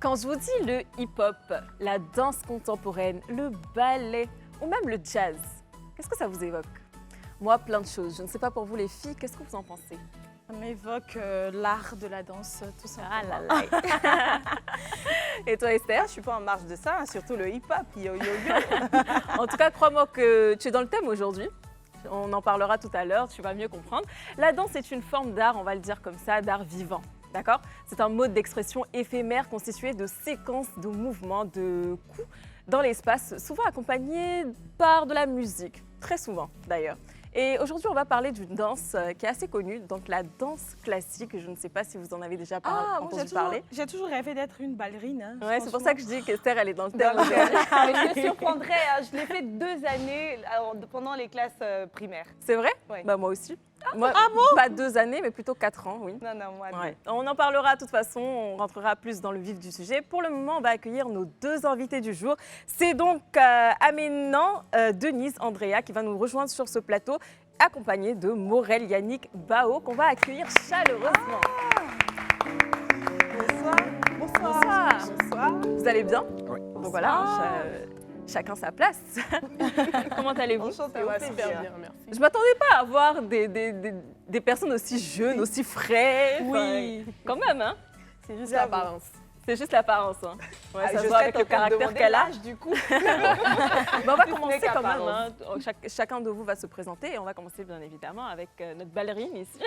Quand je vous dis le hip-hop, la danse contemporaine, le ballet ou même le jazz, qu'est-ce que ça vous évoque? Moi, plein de choses. Je ne sais pas pour vous les filles, qu'est-ce que vous en pensez? Ça m'évoque l'art de la danse, tout ça. Ah là là. Et toi, Esther? Je suis pas en marge de ça, hein, surtout le hip-hop, yo yo yo. En tout cas, crois-moi que tu es dans le thème aujourd'hui. On en parlera tout à l'heure, tu vas mieux comprendre. La danse est une forme d'art, on va le dire comme ça, d'art vivant. D'accord? C'est un mode d'expression éphémère constitué de séquences de mouvements, de coups dans l'espace, souvent accompagnés par de la musique, très souvent d'ailleurs. Et aujourd'hui, on va parler d'une danse qui est assez connue, donc la danse classique. Je ne sais pas si vous en avez déjà entendu parler. J'ai toujours rêvé d'être une ballerine. Hein, ouais, c'est pour ça que je dis qu'Esther, elle est dans le thème. Je te surprendrais, je l'ai fait 2 années pendant les classes primaires. C'est vrai? Ouais. Bah, moi aussi. Moi, bon? pas 2 années, mais plutôt 4 ans, oui. Non, moi, Ouais. On en parlera de toute façon, on rentrera plus dans le vif du sujet. Pour le moment, on va accueillir nos 2 invités du jour. C'est donc maintenant Denise Andrea qui va nous rejoindre sur ce plateau, accompagnée de Morel Yannick Bao, qu'on va accueillir chaleureusement. Bonsoir. Bonsoir. Vous allez bien? Oui. Donc voilà, chacun sa place. Comment allez-vous? Enchantée, Ouais, au super plaisir. bien, merci. Je ne m'attendais pas à voir des personnes aussi jeunes, aussi frais. Oui. Enfin, quand même, hein? C'est juste J'avoue. l'apparence. C'est juste l'apparence. Hein. Ouais, ça Je se voit avec serais le caractère qu'elle a. du coup. Mais on va Ce commencer n'est quand même. qu'apparence. Hein. Chacun de vous va se présenter et on va commencer bien évidemment avec notre ballerine ici.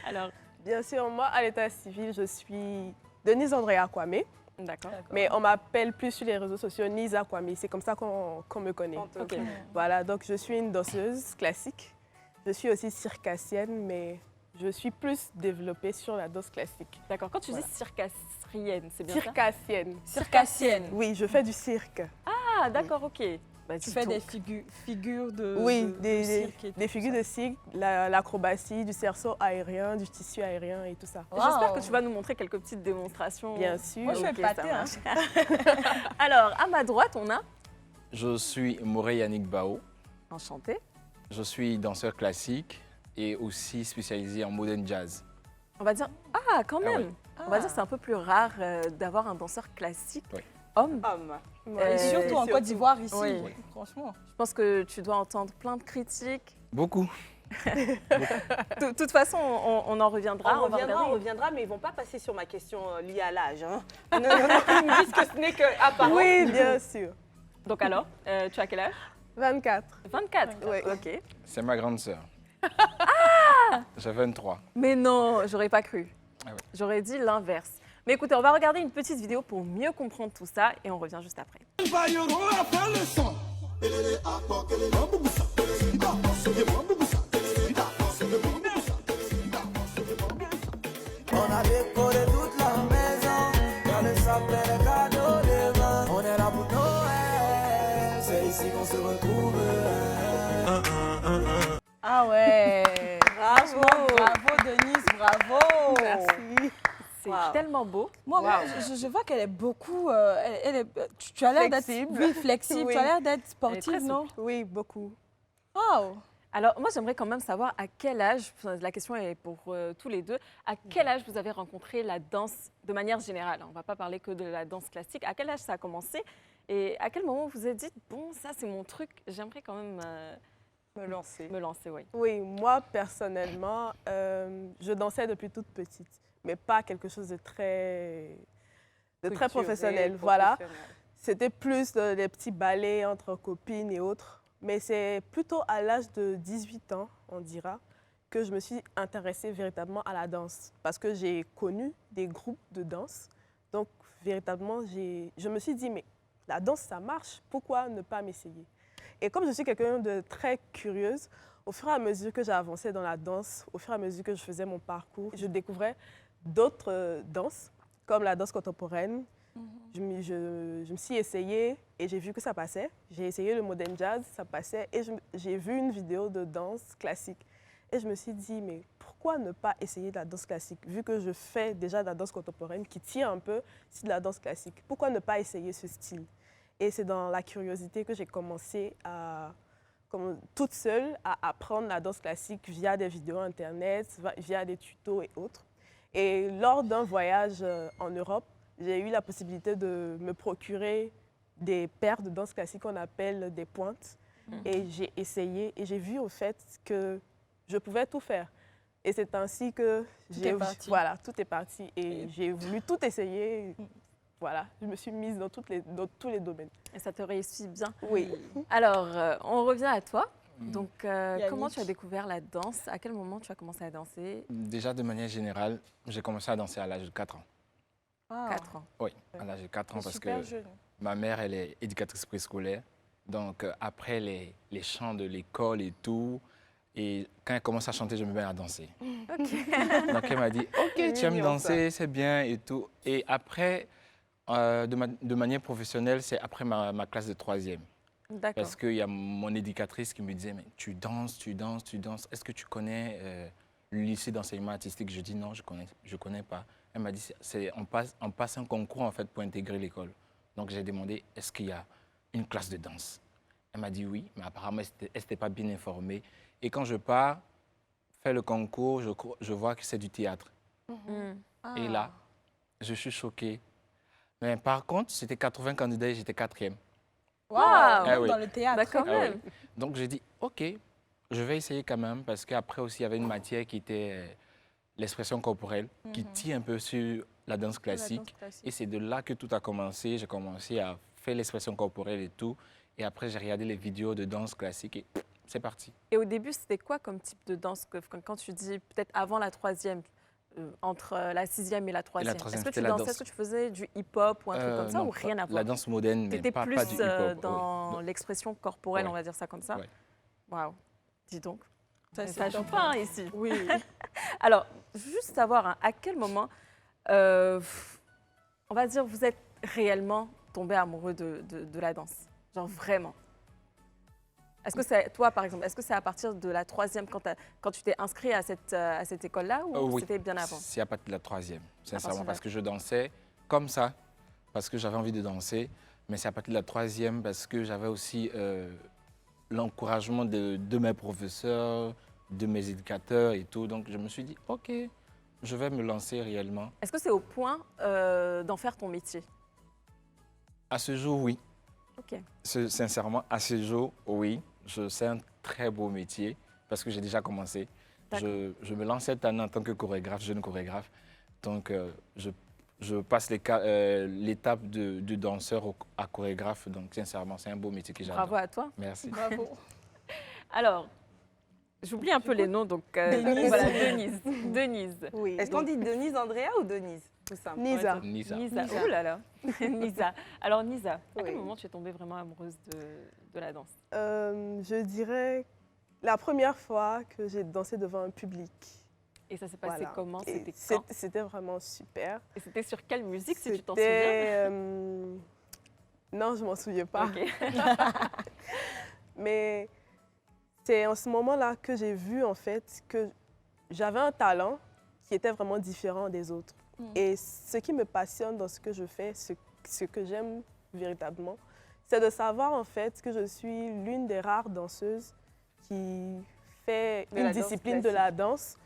Alors, Bien sûr, moi, à l'état civil, je suis Denise Andrea Kwame, d'accord. mais on m'appelle plus sur les réseaux sociaux Nisa Kwame. C'est comme ça qu'on me connaît. Ok. Voilà, donc je suis une danseuse classique. Je suis aussi circassienne, mais je suis plus développée sur la danse classique. D'accord. Quand tu Voilà. dis circassienne, c'est bien ça? Circassienne. Circassienne. Oui, je fais du cirque. Ah, d'accord, ok. Bah, Tu dis fais donc. des figures de Oui, de des cirque et tout figures ça. de cirque, l'acrobatie, du cerceau aérien, du tissu aérien et tout ça. J'espère Wow. que tu vas nous montrer quelques petites démonstrations. Bien sûr. Moi, je fais Ok, pâté, ça hein. marche. Alors, à ma droite, on a... Je suis Morel Yannick Bao. Enchanté. Je suis danseur classique et aussi spécialisé en modern jazz. On va dire... Ah, quand même. ouais. On va dire que c'est un peu plus rare d'avoir un danseur classique, Oui. homme. Homme. Et surtout en Côte d'Ivoire, ici. Oui. Franchement. Je pense que tu dois entendre plein de critiques. Beaucoup. De toute façon, on en reviendra. On va regarder. reviendra, mais ils vont pas passer sur ma question liée à l'âge. Hein. Non, ils me disent que ce n'est qu'apparence. Oui, bien sûr. Donc alors, tu as quel âge? 24. 24. Oui. Ok. C'est ma grande sœur. J'ai 23. Mais non, j'aurais pas cru. Ah ouais. J'aurais dit l'inverse. Mais écoutez, on va regarder une petite vidéo pour mieux comprendre tout ça et on revient juste après. On a décoré toute la maison, dans le sapin, les cadeaux devant. On est là pour Noël, c'est ici qu'on se retrouve. Ah ouais. Bravo. Bravo, Denise, bravo. Merci. C'est Wow. tellement beau. Moi, je vois qu'elle est beaucoup. Elle est, tu as l'air d'être Flexible. flexible. Oui. Tu as l'air d'être Elle est sportive, très non? Oui, beaucoup. Wow. Alors, moi, j'aimerais quand même savoir à quel âge, la question est pour tous les deux, à quel âge vous avez rencontré la danse de manière générale? On ne va pas parler que de la danse classique. À quel âge ça a commencé? Et à quel moment vous vous êtes dit, bon, ça, c'est mon truc, j'aimerais quand même Me lancer. me lancer, oui. Oui, moi, personnellement, je dansais depuis toute petite, mais pas quelque chose de très Structuré, professionnel. Voilà. professionnel. C'était plus des petits ballets entre copines et autres. Mais c'est plutôt à l'âge de 18 ans, on dira, que je me suis intéressée véritablement à la danse. Parce que j'ai connu des groupes de danse. Donc, véritablement, je me suis dit, mais la danse, ça marche, pourquoi ne pas m'essayer? Et comme je suis quelqu'un de très curieuse, au fur et à mesure que j'avançais dans la danse, au fur et à mesure que je faisais mon parcours, je découvrais d'autres danses, comme la danse contemporaine. Je me suis essayée et j'ai vu que ça passait. J'ai essayé le modern jazz, ça passait. Et j'ai vu une vidéo de danse classique. Et je me suis dit, mais pourquoi ne pas essayer de la danse classique? Vu que je fais déjà de la danse contemporaine qui tire un peu sur de la danse classique. Pourquoi ne pas essayer ce style? Et c'est dans la curiosité que j'ai commencé comme toute seule à apprendre la danse classique via des vidéos Internet, via des tutos et autres. Et lors d'un voyage en Europe, j'ai eu la possibilité de me procurer des paires de danse classique qu'on appelle des pointes. Et j'ai essayé et j'ai vu au fait que je pouvais tout faire. Et c'est ainsi que est parti. voilà, tout est parti et j'ai voulu tout essayer. Voilà, je me suis mise dans tous les domaines. Et ça te réussit bien. Oui. Alors, on revient à toi. Mm. Donc, comment tu as découvert la danse? À quel moment tu as commencé à danser? Déjà, de manière générale, j'ai commencé à danser à l'âge de 4 ans. 4 ans. Oui, à l'âge de 4 ans, parce que Super jeune. ma mère, elle est éducatrice préscolaire. Donc, après les chants de l'école et tout, et quand elle commence à chanter, je me mets à danser. Donc, elle m'a dit, OK, tu aimes danser, c'est bien et tout. Et après, de manière professionnelle, c'est après ma classe de 3e. D'accord. Parce qu'il y a mon éducatrice qui me disait, mais tu danses, tu danses, tu danses. Est-ce que tu connais le lycée d'enseignement artistique? Je dis non, je connais pas. Elle m'a dit, on passe un concours en fait pour intégrer l'école. Donc j'ai demandé, est-ce qu'il y a une classe de danse? Elle m'a dit oui, mais apparemment elle n'était pas bien informée. Et quand je pars faire le concours, je vois que c'est du théâtre. Et là, je suis choquée. Mais par contre, c'était 80 candidats et j'étais 4e. Waouh, Ah même oui. dans le théâtre. D'accord, Ah oui. même. Donc j'ai dit, OK, je vais essayer quand même, parce qu'après aussi, il y avait une matière qui était l'expression corporelle, qui tire un peu sur la danse classique. Et c'est de là que tout a commencé. J'ai commencé à faire l'expression corporelle et tout. Et après, j'ai regardé les vidéos de danse classique et c'est parti. Et au début, c'était quoi comme type de danse quand tu dis peut-être avant la 3e, entre la 6e et la 3e? la troisième, Est-ce que tu c'était la dansais, danse. est-ce que tu faisais du hip-hop ou un truc comme ça Non, ou rien à voir? La danse moderne, Tu mais étais pas plus du hip-hop. dans oui. l'expression corporelle, Ouais. on va dire ça comme ça? Ouais. Waouh, dis donc. Ça, Ça c'est joue top. pas hein, ici. Oui. Alors, juste savoir hein, à quel moment, on va dire, vous êtes réellement tombé amoureux de la danse? Genre vraiment? Est-ce que c'est, toi par exemple, est-ce que c'est à partir de la 3e quand tu t'es inscrit à cette école-là ou Oui, c'était bien avant? c'est à partir de la 3e, sincèrement, partir de parce la- que je dansais comme ça, parce que j'avais envie de danser, mais c'est à partir de la 3e parce que j'avais aussi l'encouragement de mes professeurs, de mes éducateurs et tout. Donc je me suis dit, OK, je vais me lancer réellement. Est-ce que c'est au point d'en faire ton métier? À ce jour, oui. Ok. Sincèrement, à ce jour, oui. C'est un très beau métier parce que j'ai déjà commencé. Je me lance cette année en tant que chorégraphe, jeune chorégraphe. Donc, je passe l'étape de danseur à chorégraphe. Donc, sincèrement, c'est un beau métier que j'adore. Bravo à toi. Merci. Bravo. Alors, j'oublie un peu les noms, donc Denise. voilà, Denise. Denise. Oui. Est-ce qu'on dit Denise Andrea ou Denise? Tout simple. Nisa. Nisa. Nisa. Oh là là. Nisa. Alors Nisa, à quel Oui. moment tu es tombée vraiment amoureuse de la danse? Je dirais la première fois que j'ai dansé devant un public. Et ça s'est passé Voilà. comment? Et C'était quand? C'était vraiment super. Et c'était sur quelle musique, si tu t'en souviens? C'était, non, je m'en souviens pas. Ok. Mais c'est en ce moment-là que j'ai vu en fait que j'avais un talent qui était vraiment différent des autres. Et ce qui me passionne dans ce que je fais, ce que j'aime véritablement, c'est de savoir en fait que je suis l'une des rares danseuses qui fait De une la danse discipline de la danse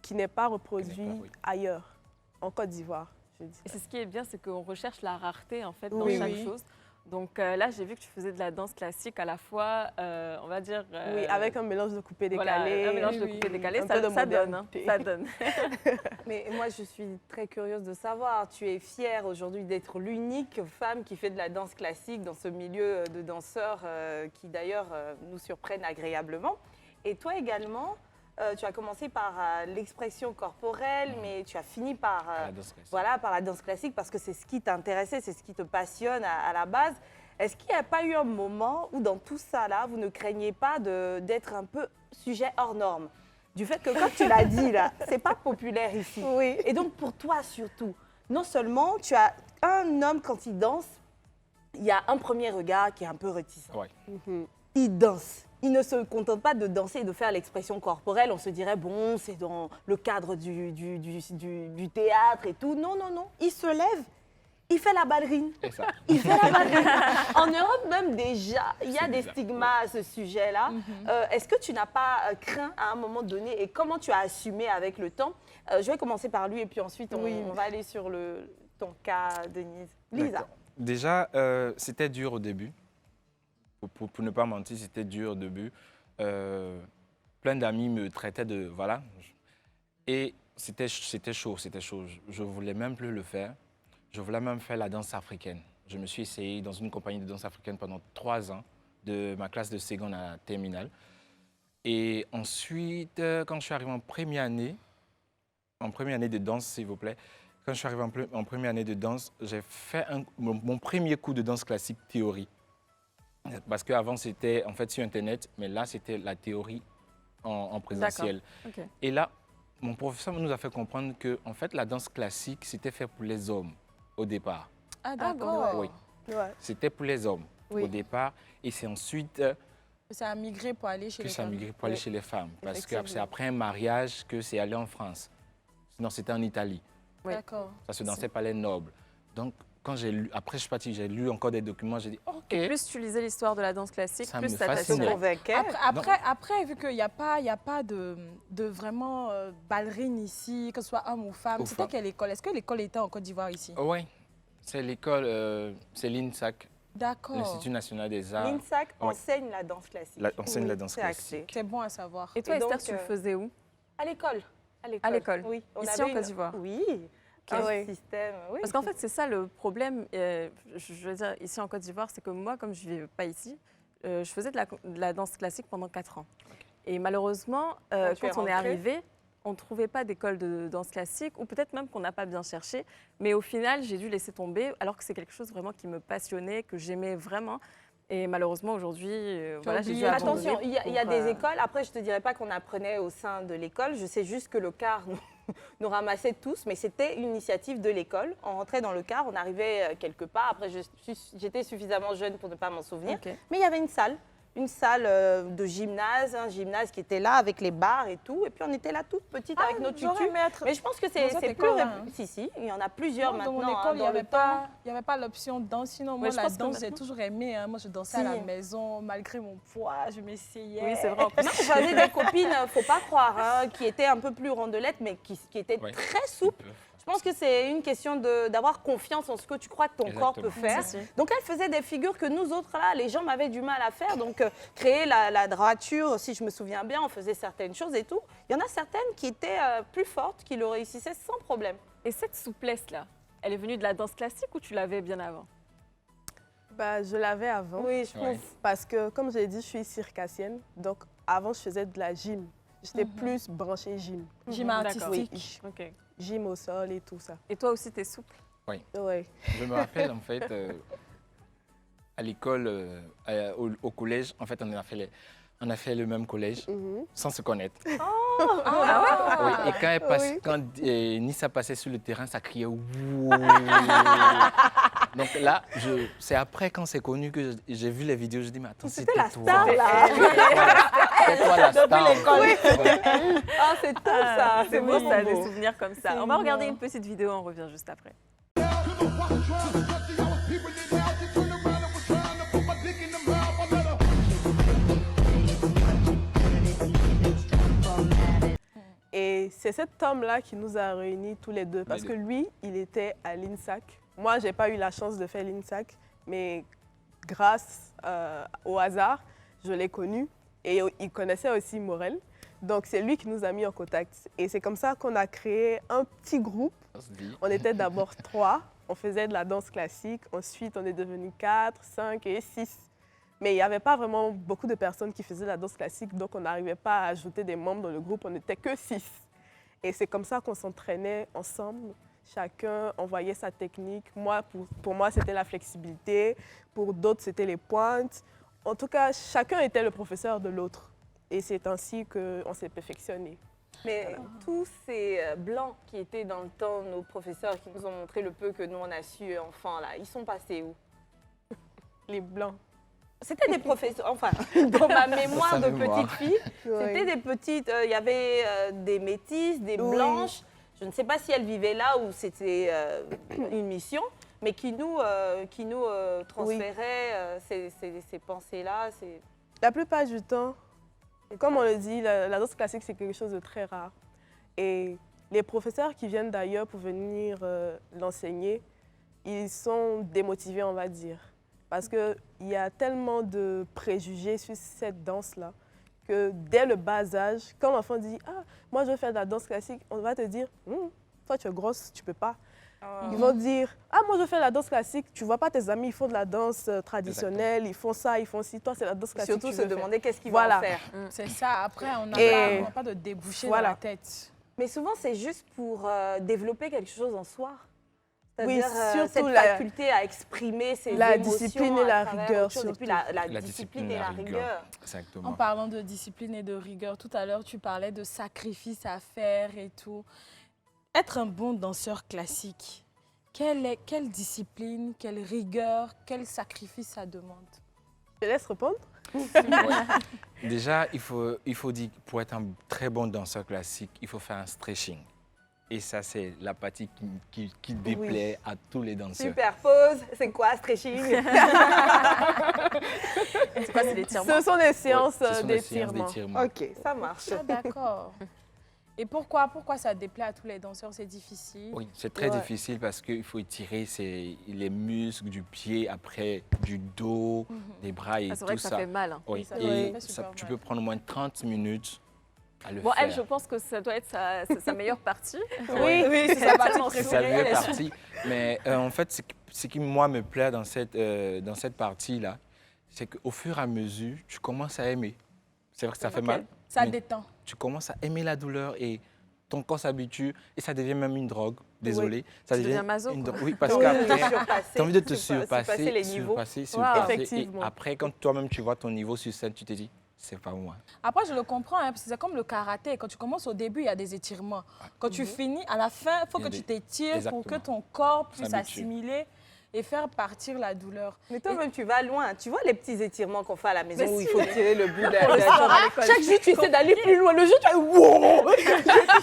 qui n'est pas reproduite Qui n'est pas, oui. ailleurs, en Côte d'Ivoire, je dis. Et c'est ce qui est bien, c'est qu'on recherche la rareté en fait dans Oui, chaque oui. chose. Donc là, j'ai vu que tu faisais de la danse classique à la fois, on va dire. Oui, avec un mélange de coupé voilà, décalé. un mélange de Oui, coupé oui, décalé, un ça, peu de ça donne, hein, modernité. ça donne. Mais moi, je suis très curieuse de savoir, tu es fière aujourd'hui d'être l'unique femme qui fait de la danse classique dans ce milieu de danseurs qui d'ailleurs nous surprennent agréablement. Et toi également, tu as commencé par l'expression corporelle, mais tu as fini par, À la danse classique. voilà, par la danse classique parce que c'est ce qui t'intéressait, c'est ce qui te passionne à la base. Est-ce qu'il n'y a pas eu un moment où dans tout ça là, vous ne craignez pas d'être un peu sujet hors norme? Du fait que, comme tu l'as dit là, c'est pas populaire ici. Oui. Et donc pour toi surtout, non seulement tu as un homme quand il danse, il y a un premier regard qui est un peu réticent. Ouais. Il danse. Il ne se contente pas de danser et de faire l'expression corporelle. On se dirait, bon, c'est dans le cadre du théâtre et tout. Non, non, non. Il se lève, il fait la ballerine. Et ça. Il fait la ballerine. En Europe même déjà, il y a C'est des bizarre, stigmas à ce sujet-là. Est-ce que tu n'as pas craint à un moment donné et comment tu as assumé avec le temps? Je vais commencer par lui et puis ensuite on va aller sur ton cas, Denise? Lisa. D'accord. Déjà, c'était dur au début. Pour ne pas mentir, c'était dur au début. Plein d'amis me traitaient de... Voilà. Et c'était chaud, c'était chaud. Je ne voulais même plus le faire. Je voulais même faire la danse africaine. Je me suis essayé dans une compagnie de danse africaine pendant 3 ans, de ma classe de seconde à la terminale. Et ensuite, quand je suis arrivé en première année de danse, s'il vous plaît, quand je suis arrivé en première année de danse, j'ai fait mon premier cours de danse classique théorie. Parce qu'avant, c'était en fait sur Internet, mais là, c'était la théorie en présentiel. Ok. Et là, mon professeur nous a fait comprendre que en fait, la danse classique, c'était fait pour les hommes au départ. Ah, d'accord. Oui, Ouais. c'était pour les hommes Oui. au départ. Et c'est ensuite Ça a migré pour aller chez que les ça a femmes. migré pour aller Oui. chez les femmes. Parce que c'est Effectivement. après un mariage que c'est allé en France. Sinon, c'était en Italie. Oui. D'accord. Ça se dansait par les nobles. Donc, quand j'ai lu, après je suis parti, j'ai lu encore des documents, j'ai dit OK. Plus tu lisais l'histoire de la danse classique, Ça plus me ça fascinait. t'attirait. Convainquait. Après, vu qu'il n'y a pas de vraiment ballerine ici, que ce soit homme ou femme, Ou c'était femme. quelle école? Est-ce que l'école était en Côte d'Ivoire ici? Oui, c'est l'école, c'est l'INSAC, D'accord. l'Institut national des arts. L'INSAC Ouais. enseigne la danse classique. Enseigne la danse c'est classique. acté. C'est bon à savoir. Et toi, Et Esther, donc, tu le faisais où? À l'école. À l'école. Oui. Ici, en Côte d'Ivoire. Oui. Ah Un oui. système. Oui. Parce qu'en fait, c'est ça le problème, je veux dire, ici en Côte d'Ivoire, c'est que moi, comme je ne vivais pas ici, je faisais de la danse classique pendant 4 ans. Et malheureusement, Quand tu es quand on est rentrée arrivé, on ne trouvait pas d'école de danse classique, ou peut-être même qu'on n'a pas bien cherché. Mais au final, j'ai dû laisser tomber, alors que c'est quelque chose vraiment qui me passionnait, que j'aimais vraiment. Et malheureusement, aujourd'hui, voilà, j'ai dû oublié. abandonner. Attention, il y a pour, des écoles. Après, je ne te dirais pas qu'on apprenait au sein de l'école. Je sais juste que le car nous ramassait tous, mais c'était une initiative de l'école. On rentrait dans le car, on arrivait quelque part. Après, j'étais suffisamment jeune pour ne pas m'en souvenir. Ok. Mais il y avait une salle de gymnase, un gymnase qui était là avec les barres et tout. Et puis on était là toute petite avec nos J'aurais tutus. aimé être Mais je pense que dans c'est cette plus... école-là, hein. Si, il y en a plusieurs Dans maintenant. mon hein, école, il dans le temps. n'y avait pas l'option danse. Sinon, moi, Ouais, je la pense que danse, j'ai maintenant- toujours aimé. Hein. Moi, je dansais Si. à la maison, malgré mon poids, je m'essayais. Oui, c'est vrai. En plus. Non, j'avais des copines, faut pas croire, hein, qui étaient un peu plus rondelettes, mais qui étaient Ouais. très souples. Je pense que c'est une question d'avoir confiance en ce que tu crois que ton corps peut faire. Si, si. Donc, elle faisait des figures que nous autres, là, les jambes avaient du mal à faire. Donc, créer la droiture, si je me souviens bien, on faisait certaines choses et tout. Il y en a certaines qui étaient plus fortes, qui le réussissaient sans problème. Et cette souplesse-là, elle est venue de la danse classique ou tu l'avais bien avant? Bah, je l'avais avant. Oui, je Ouais. pense. Parce que, comme je l'ai dit, je suis circassienne. Donc, avant, je faisais de la gym. J'étais plus branchée gym. Gym D'accord. artistique. Ok. Gym au sol et tout ça. Et toi aussi, tu es souple? Ouais. Je me rappelle, en fait, à l'école, au collège, en fait, on a fait le même collège Mhm. sans se connaître. Ah, Oui, et quand, Oui. quand Nissa passait sur le terrain, ça criait Wouh. Donc là, c'est après, quand c'est connu, que j'ai vu les vidéos, je dis, mais attends, c'était la toi. star, là. C'était toi la star. Ouais. Ah, c'est top, ça. C'est beau, ça, des beau. souvenirs comme ça. C'est On va regarder mignon. une petite vidéo, on revient juste après. Et c'est cet homme-là qui nous a réunis tous les deux. Parce Les que deux. lui, il était à l'INSAC. Moi, je n'ai pas eu la chance de faire l'INSAC, mais grâce au hasard, je l'ai connu. Et il connaissait aussi Morel. Donc, c'est lui qui nous a mis en contact. Et c'est comme ça qu'on a créé un petit groupe. On se dit. On était d'abord 3. On faisait de la danse classique. Ensuite, on est devenu 4, 5 et 6. Mais il n'y avait pas vraiment beaucoup de personnes qui faisaient la danse classique, donc on n'arrivait pas à ajouter des membres dans le groupe, on n'était que 6. Et c'est comme ça qu'on s'entraînait ensemble. Chacun envoyait sa technique. Moi, pour moi, c'était la flexibilité. Pour d'autres, c'était les pointes. En tout cas, chacun était le professeur de l'autre. Et c'est ainsi qu'on s'est perfectionné. Mais tous ces blancs qui étaient dans le temps, nos professeurs qui nous ont montré le peu que nous on a su enfants, là, ils sont passés où? Les blancs. C'était des professeurs, enfin, dans ma mémoire Dans sa de mémoire. petite fille, c'était des petites, il y avait des métisses, des Oui. blanches. Je ne sais pas si elles vivaient là ou c'était une mission, mais qui nous transférait ces pensées-là. La plupart du temps, comme on le dit, la danse classique, c'est quelque chose de très rare. Et les professeurs qui viennent d'ailleurs pour venir l'enseigner, ils sont démotivés, on va dire. Parce qu'il y a tellement de préjugés sur cette danse-là que dès le bas âge, quand l'enfant dit « Ah, moi je veux faire de la danse classique », on va te dire « Toi tu es grosse, tu peux pas ». Ils vont dire « Ah, moi je veux faire de la danse classique, tu vois pas tes amis, ils font de la danse traditionnelle, ils font ça, ils font ci, toi c'est la danse classique. » Surtout tu se veux faire. demander qu'est-ce qu'ils Voilà. vont en faire. C'est ça, après, on Et- n'a pas de débouché Voilà. dans la tête. Mais souvent, c'est juste pour développer quelque chose en soi. Oui, C'est-à-dire surtout cette la- faculté à exprimer ses la émotions discipline et à la travers rigueur, autre chose. Et puis surtout. la discipline et la rigueur. En Exactement. parlant de discipline et de rigueur, tout à l'heure, tu parlais de sacrifices à faire et tout. Être un bon danseur classique, quelle discipline, quelle rigueur, quel sacrifice ça demande? Je laisse répondre. Déjà, il faut dire, pour être un très bon danseur classique, il faut faire un stretching. Et ça, c'est la partie qui déplaît à tous les danseurs. Superpose, c'est quoi, stretching? C'est quoi, c'est l'étirement? Ce sont des séances Ouais, ce sont des séances d'étirement. d'étirement. Ok, ça marche. Ah, d'accord. Et pourquoi ça déplaît à tous les danseurs? C'est difficile. Oui, c'est très Ouais. difficile parce qu'il faut étirer les muscles du pied, après du dos, des bras et Ah, c'est vrai tout que ça ça. fait mal. Hein. Oui, Ça et fait ça, super tu mal. peux prendre au moins 30 minutes à le Bon, faire. elle, je pense que ça doit être sa meilleure partie. Oui, c'est sa partie Tellement C'est préférée. sa elle meilleure est partie. Mais en fait, ce qui, moi, me plaît dans cette partie-là, c'est qu'au fur et à mesure, tu commences à aimer. C'est vrai que ça fait mal. Ça mais détend. Tu commences à aimer la douleur et ton corps s'habitue et ça devient même une drogue. Désolé. Ça Tu deviens maso, une quoi. drogue. Oui, parce Oui, qu'après, surpasser, tu as envie de te surpasser les niveaux. surpasser. Et Effectivement. après, quand toi-même tu vois ton niveau sur scène, tu te dis, c'est pas moi. Après, je le comprends, hein, parce que c'est comme le karaté. Quand tu commences au début, il y a des étirements. Quand tu finis, à la fin, il faut Il y a que tu des- t'étires pour que Exactement. ton corps puisse S'habitue. assimiler et faire partir la douleur. Mais toi-même, tu vas loin. Tu vois les petits étirements qu'on fait à la maison Mais où il si. faut tirer le bout de la Chaque jour, tu essaies d'aller plus loin. Le jour, tu fais wow.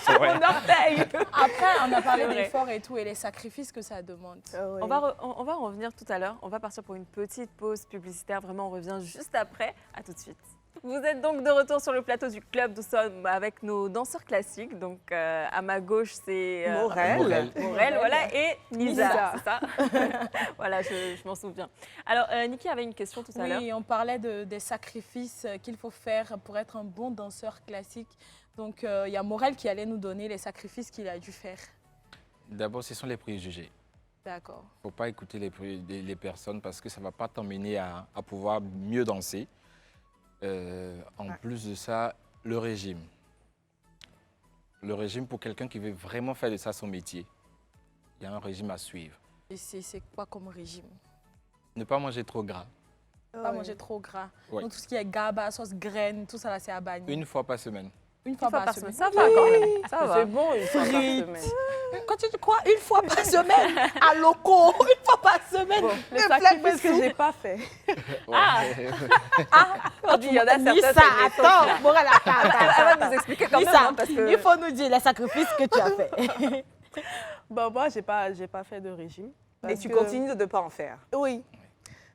C'est vrai. mon orteil. Après, on a parlé C'est vrai. d'efforts et tout, et les sacrifices que ça demande. On va en revenir tout à l'heure. On va partir pour une petite pause publicitaire. Vraiment, on revient juste après. À tout de suite. Vous êtes donc de retour sur le plateau du club. Nous sommes avec nos danseurs classiques. Donc, à ma gauche, c'est Morel. Morel, voilà, et Lisa, Lisa. c'est ça. Voilà, je m'en souviens. Alors, Niki avait une question tout à l'heure. Oui, on parlait des sacrifices qu'il faut faire pour être un bon danseur classique. Donc, il y a Morel qui allait nous donner les sacrifices qu'il a dû faire. D'abord, ce sont les préjugés. D'accord. Il ne faut pas écouter les personnes parce que ça ne va pas t'emmener à pouvoir mieux danser. En plus de ça, le régime. Le régime, pour quelqu'un qui veut vraiment faire de ça son métier, il y a un régime à suivre. Et c'est quoi comme régime? Ne pas manger trop gras. Pas manger trop gras. Ouais. Donc, tout ce qui est GABA, sauce graine, tout ça, là, c'est à bannir. Une fois par semaine. Une fois par semaine. Ça va quand même. Ça va. C'est bon une fois par Frites. semaine. Quand tu dis quoi? Une fois par semaine? À loco, une fois par semaine. Les sacrifices que j'ai pas fait. On dit, il y en a certains, Lisa, c'est les sauces, là. attends, Morel, Elle va nous expliquer quand même, Lisa, hein, parce que... il faut nous dire les sacrifices que tu as fait. Bon, moi, j'ai pas fait de régime. Et parce tu que- continues de ne pas en faire. Oui.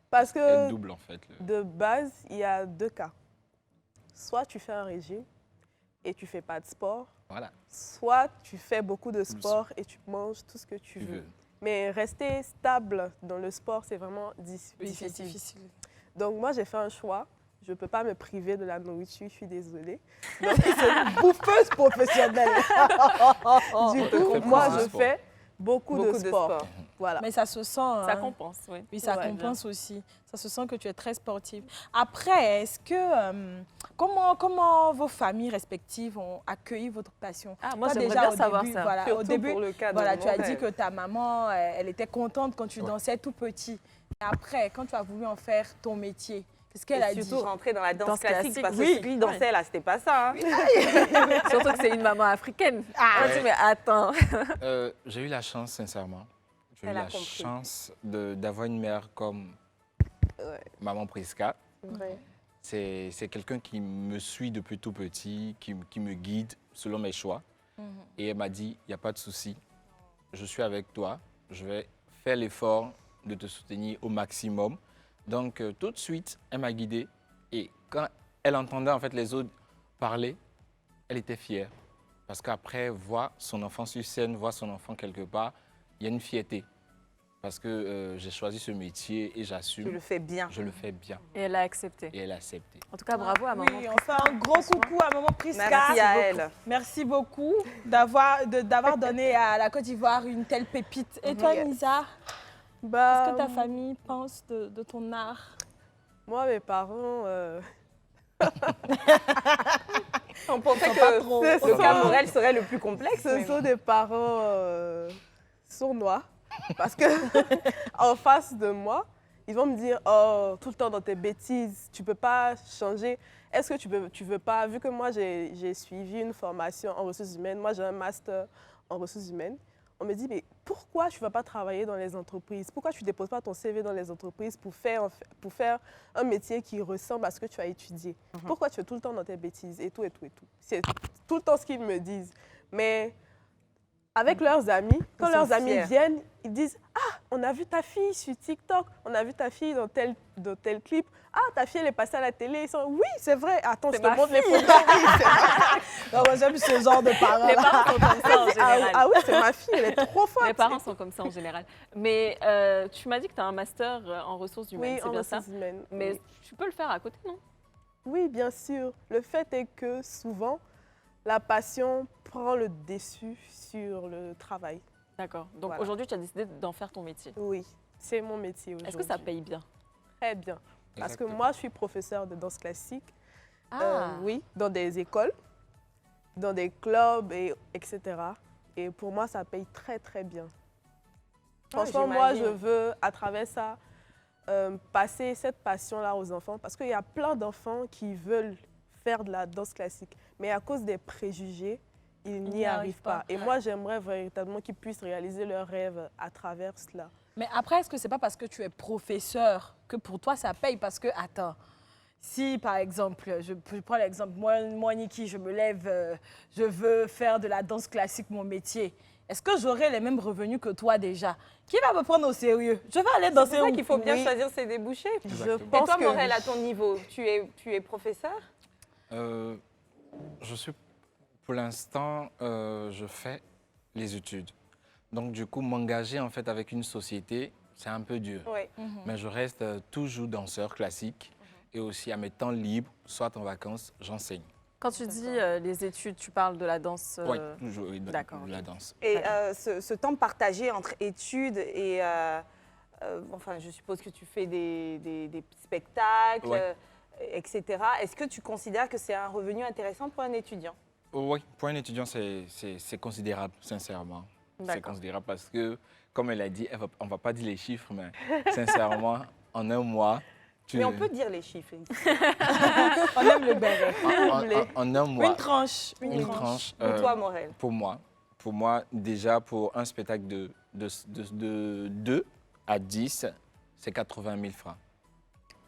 Parce Il y a une que double en fait. de base, il y a deux cas. Soit tu fais un régime et tu fais pas de sport, Voilà, soit tu fais beaucoup de sport et tu manges tout ce que tu tu veux. veux. Mais rester stable dans le sport, c'est vraiment Oui, c'est difficile. difficile. Donc moi, j'ai fait un choix. Je ne peux pas me priver de la nourriture, je suis désolée. Donc c'est une bouffeuse professionnelle. Du coup, fais moi, beaucoup de je sport. fais beaucoup de sport. Voilà. Mais ça se sent. Ça hein. compense, oui. Oui, ça Ouais, compense aussi. Ça se sent que tu es très sportive. Après, est-ce que comment vos familles respectives ont accueilli votre passion? Ah, moi, Toi, j'aimerais déjà, bien au savoir début, ça. Voilà, Surtout au début, pour le cas de voilà, tu as Morel. dit que ta maman, elle était contente quand tu dansais tout petit. Et après, quand tu as voulu en faire ton métier, qu'est-ce qu'elle a Et dit? surtout rentrer dans la danse Danse classique, classique, parce que oui. ce qu'il dansait là, c'était pas ça. Hein. Surtout que c'est une maman africaine. Ah, Elle dit, mais attends. J'ai eu la chance, sincèrement. J'ai eu Elle a la compris. chance d'avoir une mère comme Maman Prisca. C'est quelqu'un qui me suit depuis tout petit, qui me guide selon mes choix. Et elle m'a dit, il n'y a pas de souci, je suis avec toi, je vais faire l'effort de te soutenir au maximum. Donc tout de suite, elle m'a guidé. Et quand elle entendait en fait les autres parler, elle était fière. Parce qu'après, voir son enfant sur scène, voir son enfant quelque part, il y a une fierté. Parce que j'ai choisi ce métier et j'assume. Tu le fais bien. Je le fais bien. Et elle a accepté. Et elle a accepté. En tout cas, bravo à maman. Oui, on fait un gros coucou à maman Prisca. Merci à elle. Merci beaucoup d'avoir donné à la Côte d'Ivoire une telle pépite. Et toi, Nisa, Bah, qu'est-ce que ta famille pense de ton art? moi, mes parents, On pensait pas que trop. le cas Morel serait le plus complexe. ce mais sont des parents sournois. Parce que en face de moi, ils vont me dire, oh, tout le temps dans tes bêtises, tu peux pas changer. Est-ce que tu veux pas, vu que moi j'ai suivi une formation en ressources humaines, moi j'ai un master en ressources humaines, on me dit, mais pourquoi tu ne vas pas travailler dans les entreprises? Pourquoi tu ne déposes pas ton CV dans les entreprises pour faire un métier qui ressemble à ce que tu as étudié? Pourquoi tu es tout le temps dans tes bêtises et tout et tout et tout? C'est tout le temps ce qu'ils me disent. Mais avec leurs amis, quand Ils leurs sont amis fiers. viennent, ils disent, ah, on a vu ta fille sur TikTok, on a vu ta fille dans tel clip. Ah, ta fille, elle est passée à la télé. Ils sont, oui, c'est vrai. Attends, je C'est te ma montre les photos. Oui, c'est vrai. Non, moi, j'aime ce genre de parents. Les parents sont comme ça en Ah, général. ah oui, c'est ma fille, elle est trop forte. Les parents sont comme ça en général. Mais tu m'as dit que tu as un master en ressources humaines, Oui, c'est en bien ça? ressources humaines. Mais Oui. tu peux le faire à côté, non? Oui, bien sûr. Le fait est que souvent, la passion prend le dessus sur le travail. D'accord. Donc Voilà. aujourd'hui, tu as décidé d'en faire ton métier. Oui, c'est mon métier aujourd'hui. Est-ce que ça paye bien? Très bien. Parce que Exactement. moi, je suis professeure de danse classique. Ah, Oui, dans des écoles, dans des clubs, etc. Et pour moi, ça paye très, très bien. Franchement, moi, je j'imagine. veux, à travers ça, passer cette passion-là aux enfants. Parce qu'il y a plein d'enfants qui veulent faire de la danse classique. Mais à cause des préjugés, ils n'y arrivent pas. Et moi, j'aimerais véritablement qu'ils puissent réaliser leurs rêves à travers cela. Mais après, est-ce que c'est pas parce que tu es professeur que pour toi ça paye? Parce que, attends, si par exemple, je prends l'exemple, moi Niki, je me lève, je veux faire de la danse classique mon métier. Est-ce que j'aurai les mêmes revenus que toi déjà? Qui va me prendre au sérieux? Je vais aller danser C'est pour ça où? qu'il faut bien Oui. choisir ses débouchés. Je Exactement. Et pense toi, que Morel, à oui. ton niveau, tu es professeur? Je suis, pour l'instant, je fais les études. Donc, du coup, m'engager en fait avec une société, c'est un peu dur. Oui. Mais je reste toujours danseur classique et aussi à mes temps libres, soit en vacances, j'enseigne. quand tu dis les études, tu parles de la danse. Oui, toujours oui, de d'accord, la ok. danse. Et ce temps partagé entre études et... enfin, je suppose que tu fais des spectacles, Ouais. etc. Est-ce que tu considères que c'est un revenu intéressant pour un étudiant? Oui, pour un étudiant, c'est considérable, sincèrement. C'est D'accord. considérable parce que, comme elle a dit, on ne va pas dire les chiffres, mais sincèrement, en un mois, Mais on peut dire les chiffres. On aime le béret. en un mois, Une tranche. une tranche, Pour toi, Morel. pour moi, déjà, pour un spectacle de 2 à 10, c'est 80 000 francs.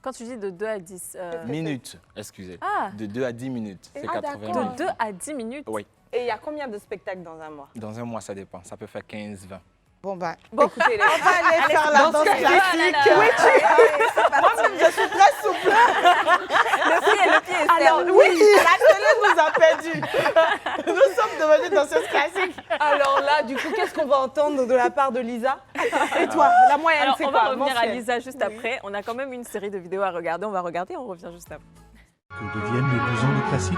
Quand tu dis de 2 à 10. Minutes, excusez. Ah, De 2 à 10 minutes, c'est Ah, 80 000. d'accord. de 2 à 10 minutes. Oui, Et il y a combien de spectacles dans un mois? dans un mois, ça dépend. Ça peut faire 15, 20. Bon, écoutez, les On va aller faire la danse classique. Moi-même, je suis très souple. le pied est Alors, serré. oui, la télé nous a perdus. Nous sommes devenus danseuses classiques. Alors là, du coup, qu'est-ce qu'on va entendre de la part de Lisa? Et toi, la moyenne, Alors, c'est on quoi? va revenir à Mensuelle. Lisa juste après. On a quand même une série de vidéos à regarder. On va regarder, on revient juste après. Que deviennent les 12 ans de classique?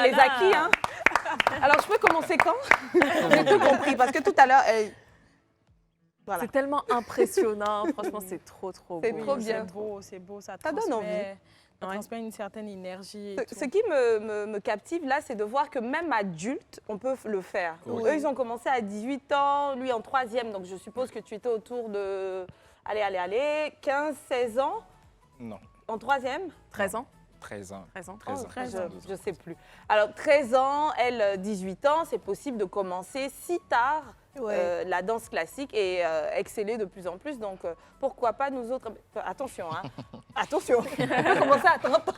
les acquis. Hein. Alors, je peux commencer quand? J'ai tout compris, parce que tout à l'heure... Voilà. C'est tellement impressionnant. Franchement, c'est trop beau. C'est trop bien. C'est beau, ça Ça donne envie. Ça transmet une certaine énergie. Et tout. Ce qui me captive là, c'est de voir que même adulte, on peut le faire. Oui. Eux, ils ont commencé à 18 ans, lui en 3e, donc je suppose que tu étais autour de, 15, 16 ans, Non, en 3e. 13 ans 13 ans. 13 ans. 13 ans. 13 ans. Je ne sais plus. Alors 13 ans, elle 18 ans, c'est possible de commencer si tard la danse classique et exceller de plus en plus. Donc pourquoi pas nous autres. Attention, hein. Attention, on peut commencer à 30 ans.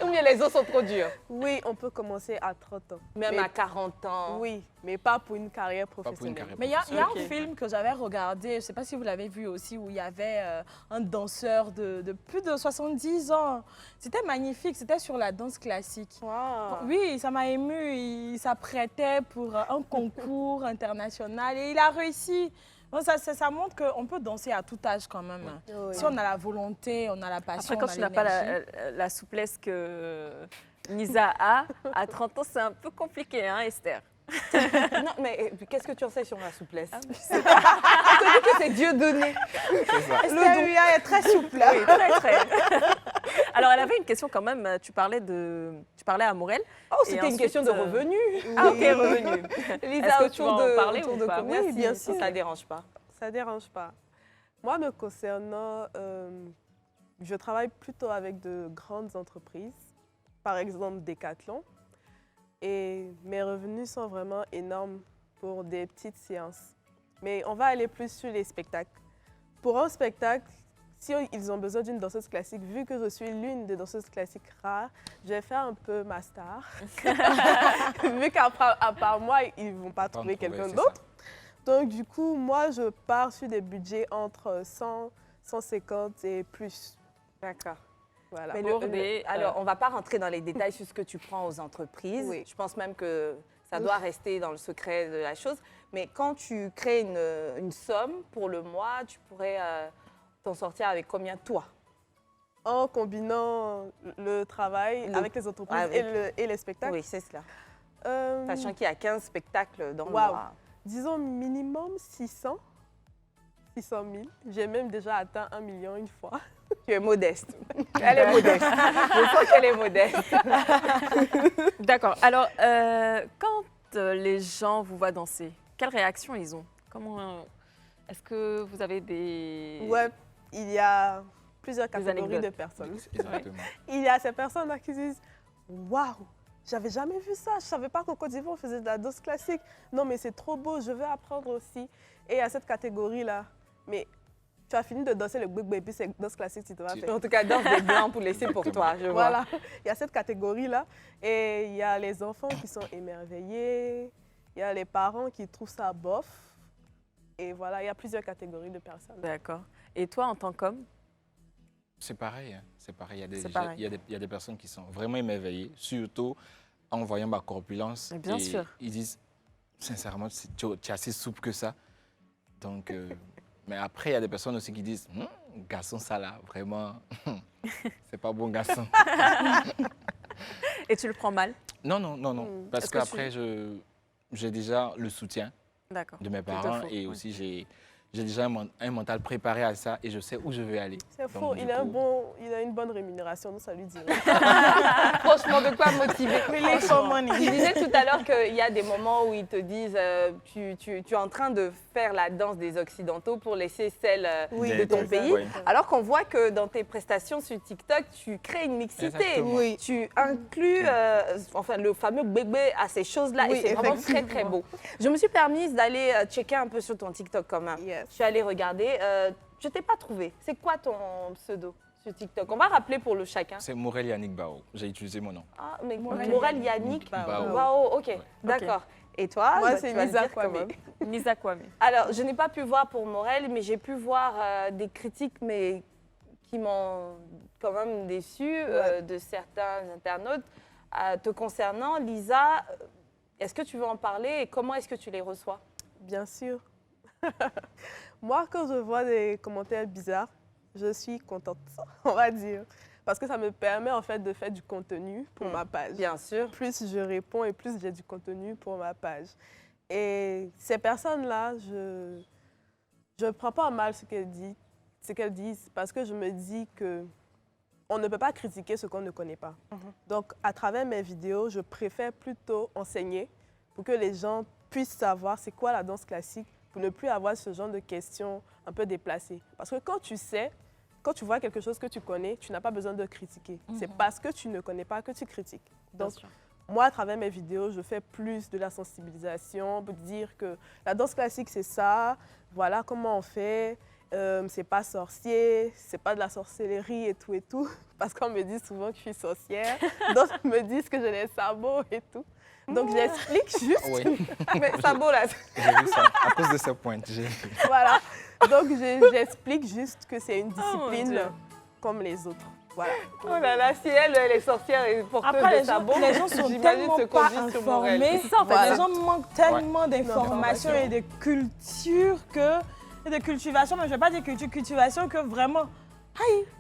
Ou bien les autres sont trop durs. Oui, on peut commencer à 30 ans. Même Mais- à 40 ans. Oui, mais pas pour une carrière Pas pour une professionnelle. carrière Mais il y a Ok. un film que j'avais regardé, je ne sais pas si vous l'avez vu aussi, où il y avait un danseur de plus de 70 ans. C'était magnifique, c'était sur la danse classique. Wow. Oui, ça m'a ému. Il s'apprêtait pour un concours international et il a réussi. Donc ça montre qu'on peut danser à tout âge quand même. Oui. Si on a la volonté, on a la passion, Après, quand on a tu n'as pas l'énergie. la souplesse que Lisa a, à 30 ans, c'est un peu compliqué, hein, Esther? Non, mais qu'est-ce que tu en sais sur la souplesse? Je te dis que c'est Dieu donné. C'est ça. Le Ria est très souple. Oui, très. Alors, elle avait une question quand même. Tu parlais à Morel. Oh, Et c'était une ensuite, question de revenus. Ah, ok, revenu. Lisa, Est-ce que tu vas autour en de, parler autour ou de pas? combien, Oui, si- bien si sûr. ça ne dérange pas? Ça ne dérange pas. Moi, me concernant, je travaille plutôt avec de grandes entreprises, par exemple Decathlon, et mes revenus sont vraiment énormes pour des petites séances. Mais on va aller plus sur les spectacles. Pour un spectacle, si ils ont besoin d'une danseuse classique, vu que je suis l'une des danseuses classiques rares, je vais faire un peu ma star. Vu qu'à part moi, ils ne vont pas trouver quelqu'un c'est d'autre. Donc, du coup, moi, je pars sur des budgets entre 100, 150 et plus. D'accord. Voilà. Mais Pour des, alors, on ne va pas rentrer dans les détails sur ce que tu prends aux entreprises. Oui. Je pense même que ça doit rester dans le secret de la chose. Mais quand tu crées une somme pour le mois, tu pourrais t'en sortir avec combien, toi? En combinant le travail avec les entreprises et les spectacles. Oui, c'est cela. Euh, Sachant qu'il y a 15 spectacles dans le Waouh. mois. Disons minimum 600 000. J'ai même déjà atteint 1 million une fois. Tu es modeste. Elle est modeste. Je sens qu'elle est modeste. D'accord. Alors, quand les gens vous voient danser, quelle réaction ils ont? Comment est-ce que vous avez des... Ouais, il y a plusieurs Des catégories de anecdotes. personnes. Exactement. Il y a ces personnes-là qui disent « Waouh, j'avais jamais vu ça. Je ne savais pas qu'au Côte d'Ivoire, on faisait de la danse classique. Non, mais c'est trop beau, je veux apprendre aussi. » Et il y a cette catégorie-là. Mais tu as fini de danser le gbegbe et puis c'est danse classique, tu te vas faire. En tout cas, danse des blancs pour laisser pour toi, je vois. Voilà, il y a cette catégorie-là. Et il y a les enfants qui sont émerveillés. Il y a les parents qui trouvent ça bof. Et voilà, il y a plusieurs catégories de personnes. D'accord. Et toi, en tant qu'homme? C'est pareil, hein. C'est pareil. C'est pareil. Il y a des personnes qui sont vraiment émerveillées, surtout en voyant ma corpulence. Mais bien et sûr. Ils disent, sincèrement, tu es assez souple que ça. Donc, mais après, il y a des personnes aussi qui disent, garçon, ça là, vraiment, c'est pas bon garçon. Et tu le prends mal? Non. Parce Est-ce que qu'après, j'ai déjà le soutien D'accord. de mes te parents faut, et oui. aussi j'ai déjà un mental préparé à ça et je sais où je vais aller. C'est Donc, faux, du il a coup, une bonne rémunération, nous ça lui dit. Franchement, de quoi motiver? Really for money. Tu disais tout à l'heure qu'il y a des moments où ils te disent tu es en train de faire la danse des Occidentaux pour laisser celle de ton pays. Oui. Alors qu'on voit que dans tes prestations sur TikTok, tu crées une mixité. Exactement. Oui. Tu inclus le fameux bébé à ces choses-là Oui, et c'est vraiment très très effectivement. beau. Je me suis permise d'aller checker un peu sur ton TikTok quand même. Yes. Je suis allée regarder. Je t'ai pas trouvé. C'est quoi ton pseudo sur TikTok? On va rappeler pour le chacun. C'est Morel Yannick Bao. J'ai utilisé mon nom. Ah, mais Morel Morel Yannick Bao. Bao, ok, d'accord. Et toi? Moi, bah, c'est tu vas le Lisa dire quand Kwame. même. Lisa Kwame. Alors, je n'ai pas pu voir pour Morel, mais j'ai pu voir des critiques, mais qui m'ont quand même déçue de certains internautes te concernant. Lisa, est-ce que tu veux en parler et comment est-ce que tu les reçois? Bien sûr. Moi, quand je vois des commentaires bizarres, je suis contente, on va dire. Parce que ça me permet en fait de faire du contenu pour ma page. Bien sûr. Plus je réponds et plus j'ai du contenu pour ma page. Et ces personnes-là, je ne prends pas mal ce qu'elles disent parce que je me dis que on ne peut pas critiquer ce qu'on ne connaît pas. Donc, à travers mes vidéos, je préfère plutôt enseigner pour que les gens puissent savoir c'est quoi la danse classique, pour ne plus avoir ce genre de questions un peu déplacées. Parce que quand tu vois quelque chose que tu connais, tu n'as pas besoin de critiquer. C'est parce que tu ne connais pas que tu critiques. Donc, moi, à travers mes vidéos, je fais plus de la sensibilisation pour dire que la danse classique, c'est ça, voilà comment on fait. C'est pas sorcier, c'est pas de la sorcellerie et tout, parce qu'on me dit souvent que je suis sorcière, d'autres me disent que j'ai des sabots et tout. Donc j'explique juste, Oui, Mais sabots, là, j'ai vu ça. À cause de ces pointes, j'ai vu. voilà. Donc j'explique juste que c'est une mon discipline Dieu. comme les autres. Voilà. oh là là, si elle est sorcière et porteuse Après, de sabots, les gens sont j'imagine tellement ce qu'on pas dit sur Morel. informés. C'est ça, en fait, Les voilà. gens manquent tellement d'informations et de culture et de cultivation, mais je ne vais pas dire cultivation, que vraiment,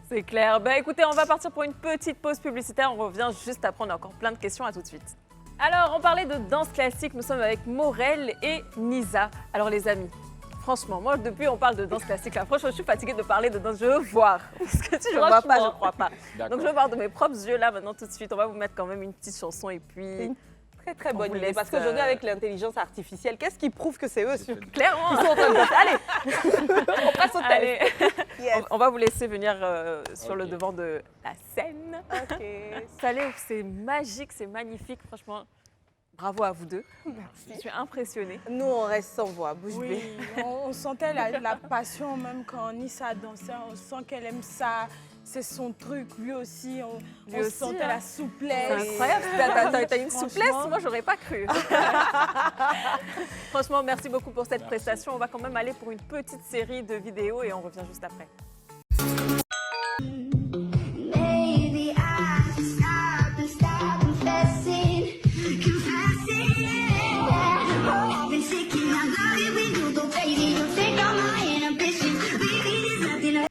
C'est clair. Ben, écoutez, on va partir pour une petite pause publicitaire. On revient juste après. On a encore plein de questions. À tout de suite. Alors, on parlait de danse classique. Nous sommes avec Morel et Nisa. Alors, les amis, franchement, moi, depuis on parle de danse classique, là, franchement, je suis fatiguée de parler de danse. Je veux voir. Parce que si je ne vois pas, je ne crois pas. D'accord. Donc, je veux voir de mes propres yeux, là, maintenant, tout de suite. On va vous mettre quand même une petite chanson et puis... Très très On bonne vous idée, laisse, parce qu'aujourd'hui, avec l'intelligence artificielle, qu'est-ce qui prouve que c'est eux sur... Clairement. Ils sont en train de danser. Allez, on passe au test. Allez. Yes. On va vous laisser venir sur le Ok. devant de la scène. Ok. Salé, c'est magique, c'est magnifique. Franchement, bravo à vous deux. Je suis impressionnée. Nous, on reste sans voix, bouche oui, bée. on sentait la passion même quand Nissa dansait. On sent qu'elle aime ça. C'est son truc, lui aussi. On aussi, sentait hein. la C'est souplesse. incroyable. T'as une Franchement. souplesse, moi, j'aurais pas cru. Franchement, merci beaucoup pour cette prestation. On va quand même aller pour une petite série de vidéos et on revient juste après. Maybe I should stop confessing. I've been thinking I got it with you, but baby, you think all my inhibitions. Baby, there's nothing.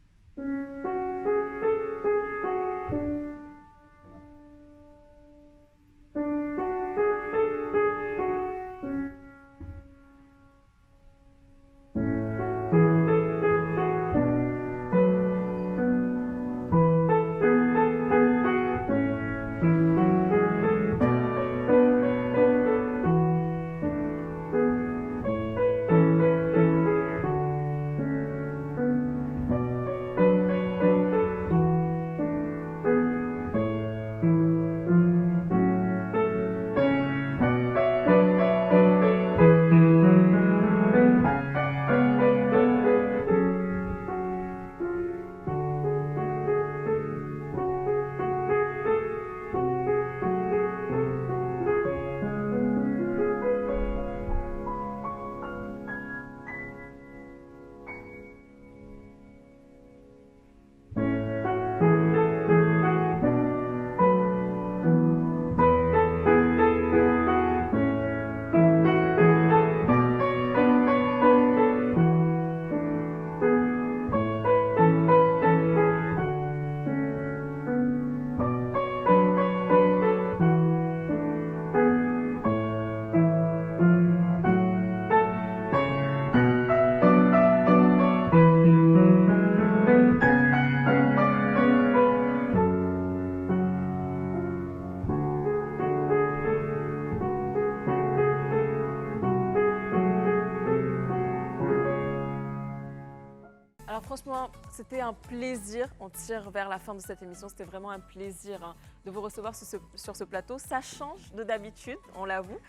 Alors franchement, c'était un plaisir. On tire vers la fin de cette émission. C'était vraiment un plaisir hein, de vous recevoir sur ce plateau. Ça change de d'habitude, on l'avoue.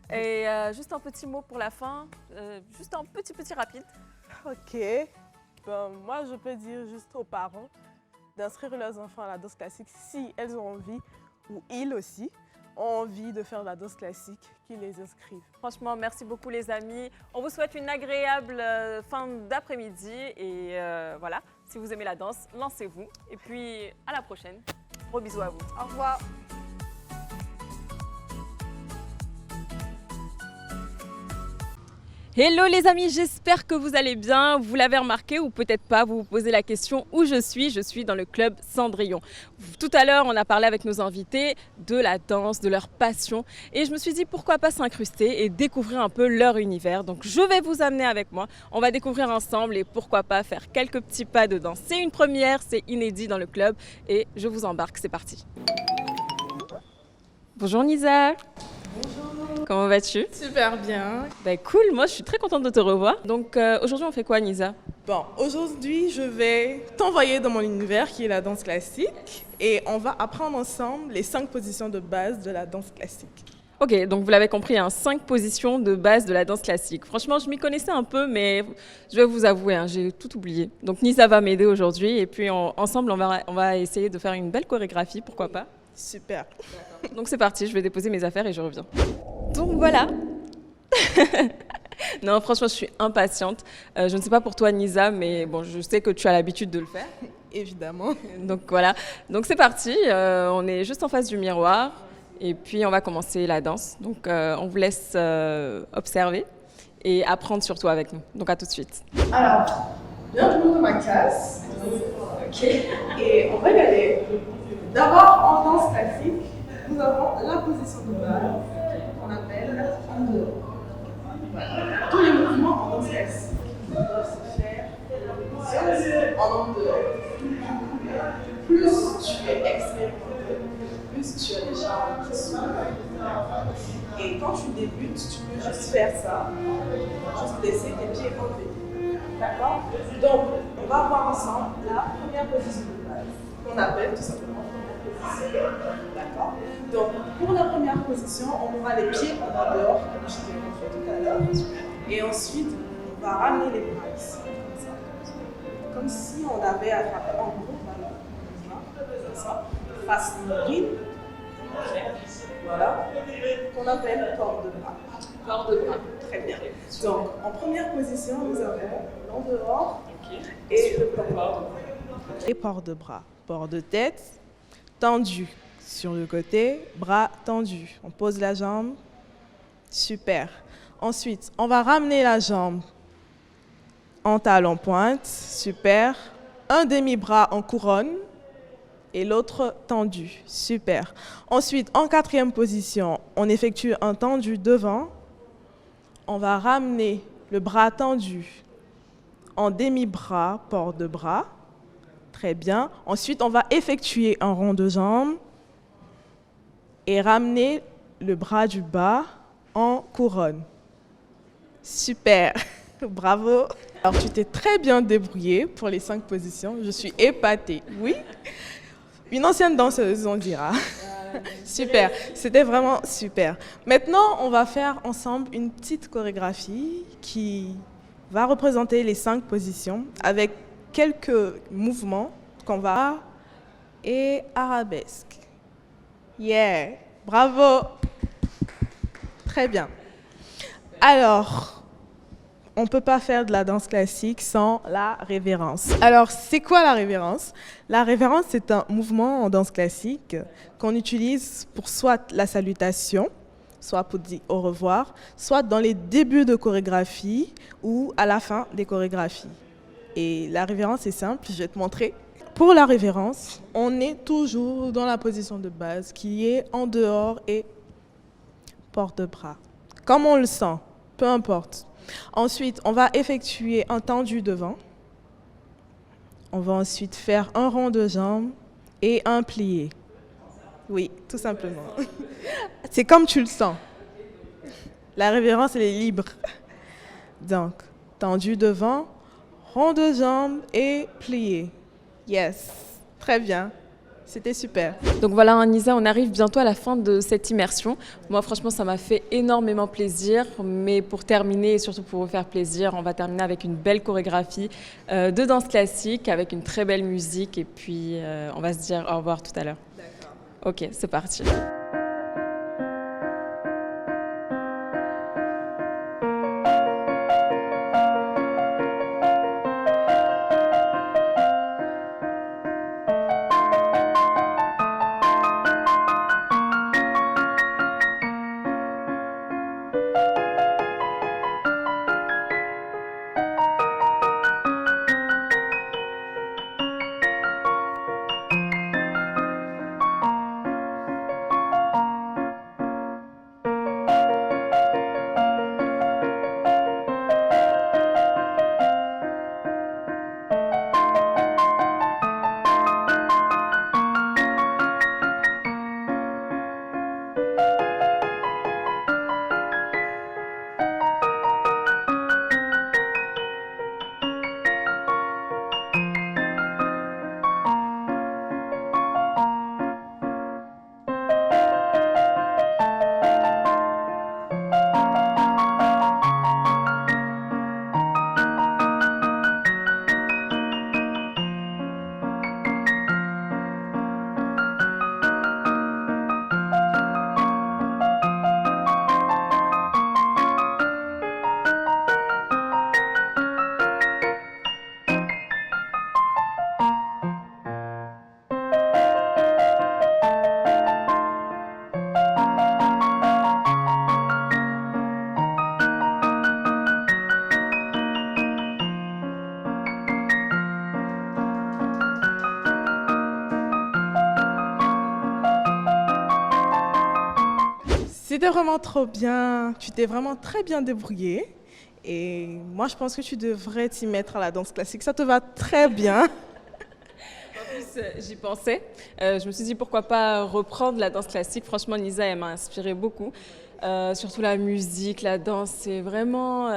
Et juste un petit mot pour la fin, juste un petit rapide. Ok. Ben, moi, je peux dire juste aux parents d'inscrire leurs enfants à la danse classique si elles ont envie, ou ils aussi ont envie de faire de la danse classique, qu'ils les inscrivent. Franchement, merci beaucoup les amis. On vous souhaite une agréable fin d'après-midi. Et voilà, si vous aimez la danse, lancez-vous. Et puis, à la prochaine. Gros bisous à vous. Au revoir. Hello les amis, j'espère que vous allez bien. Vous l'avez remarqué ou peut-être pas, vous vous posez la question où je suis. Je suis dans le club Cendrillon. Tout à l'heure, on a parlé avec nos invités de la danse, de leur passion. Et je me suis dit pourquoi pas s'incruster et découvrir un peu leur univers. Donc je vais vous amener avec moi. On va découvrir ensemble et pourquoi pas faire quelques petits pas de danse. C'est une première, c'est inédit dans le club et je vous embarque, c'est parti. Bonjour Nisa. Comment vas-tu? Super bien. Bah cool, moi je suis très contente de te revoir. Donc aujourd'hui on fait quoi Nisa? Bon, aujourd'hui, je vais t'envoyer dans mon univers qui est la danse classique et on va apprendre ensemble les 5 positions de base de la danse classique. Ok, donc vous l'avez compris, 5 positions de base de la danse classique. Franchement, je m'y connaissais un peu, mais je vais vous avouer, j'ai tout oublié. Donc Nisa va m'aider aujourd'hui et puis ensemble on va essayer de faire une belle chorégraphie, pourquoi pas? Super. Donc c'est parti, je vais déposer mes affaires et je reviens. Donc voilà. Non, franchement, je suis impatiente. Je ne sais pas pour toi, Nisa, mais bon, je sais que tu as l'habitude de le faire. Évidemment. Donc voilà. Donc c'est parti. On est juste en face du miroir et puis on va commencer la danse. Donc on vous laisse observer et apprendre surtout avec nous. Donc à tout de suite. Alors, bienvenue dans ma classe. Ok. Et on va y aller. D'abord, en danse classique, nous avons la position de base qu'on appelle en dehors. Voilà. Tous les mouvements en danse classique doivent se faire en dehors. Plus tu es expérimenté, plus tu as des jambes qui s'ouvrent. Et quand tu débutes, tu peux juste faire ça, juste laisser tes pieds enlevés. D'accord? Donc, on va voir ensemble la première position de base, qu'on appelle tout simplement première position. D'accord? Donc, pour la première position, on aura les pieds en dehors, comme je t'ai montré tout à l'heure. Et ensuite, on va ramener les bras ici, comme ça. Comme si on avait attrapé en gros ballon. Comme ça. Face ligne. Voilà. Qu'on appelle port de bras. Port de bras. Très bien. Donc, en première position, nous avons l'en-dehors et le port de bras. Et port de bras. Port de tête, tendu. Sur le côté, bras tendus. On pose la jambe. Super. Ensuite, on va ramener la jambe en talon pointe. Super. Un demi-bras en couronne et l'autre tendu. Super. Ensuite, en quatrième position, on effectue un tendu devant. On va ramener le bras tendu en demi-bras, port de bras. Très bien. Ensuite, on va effectuer un rond de jambe et ramener le bras du bas en couronne. Super. Bravo. Alors, tu t'es très bien débrouillée pour les 5 positions. Je suis épatée. Oui. Une ancienne danseuse, on dira. Super. C'était vraiment super. Maintenant, on va faire ensemble une petite chorégraphie qui va représenter les 5 positions avec quelques mouvements qu'on va et arabesque. Yeah. Bravo. Très bien. Alors, on ne peut pas faire de la danse classique sans la révérence. Alors, c'est quoi la révérence? La révérence, c'est un mouvement en danse classique qu'on utilise pour soit la salutation, soit pour dire au revoir, soit dans les débuts de chorégraphie ou à la fin des chorégraphies. Et la révérence est simple, je vais te montrer. Pour la révérence, on est toujours dans la position de base qui est en dehors et porte-bras. Comme on le sent, peu importe. Ensuite, on va effectuer un tendu devant. On va ensuite faire un rond de jambe et un plié. Oui, tout simplement. C'est comme tu le sens. La révérence, elle est libre. Donc, tendu devant, rond de jambe et plié. Yes, très bien. C'était super. Donc voilà, Nisa, on arrive bientôt à la fin de cette immersion. Moi, franchement, ça m'a fait énormément plaisir. Mais pour terminer, et surtout pour vous faire plaisir, on va terminer avec une belle chorégraphie de danse classique, avec une très belle musique. Et puis, on va se dire au revoir tout à l'heure. D'accord. Ok, c'est parti. C'était vraiment trop bien. Tu t'es vraiment très bien débrouillée. Et moi, je pense que tu devrais t'y mettre à la danse classique. Ça te va très bien. En plus, j'y pensais. Je me suis dit pourquoi pas reprendre la danse classique. Franchement, Nisa, elle m'a inspiré beaucoup. Surtout la musique, la danse, c'est vraiment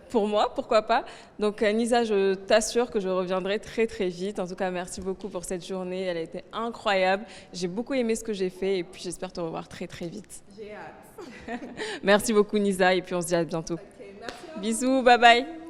pour moi, pourquoi pas. Donc Nisa, je t'assure que je reviendrai très très vite. En tout cas, merci beaucoup pour cette journée. Elle a été incroyable. J'ai beaucoup aimé ce que j'ai fait et puis j'espère te revoir très très vite. J'ai hâte. Merci beaucoup Nisa et puis on se dit à bientôt. Bisous, bye bye.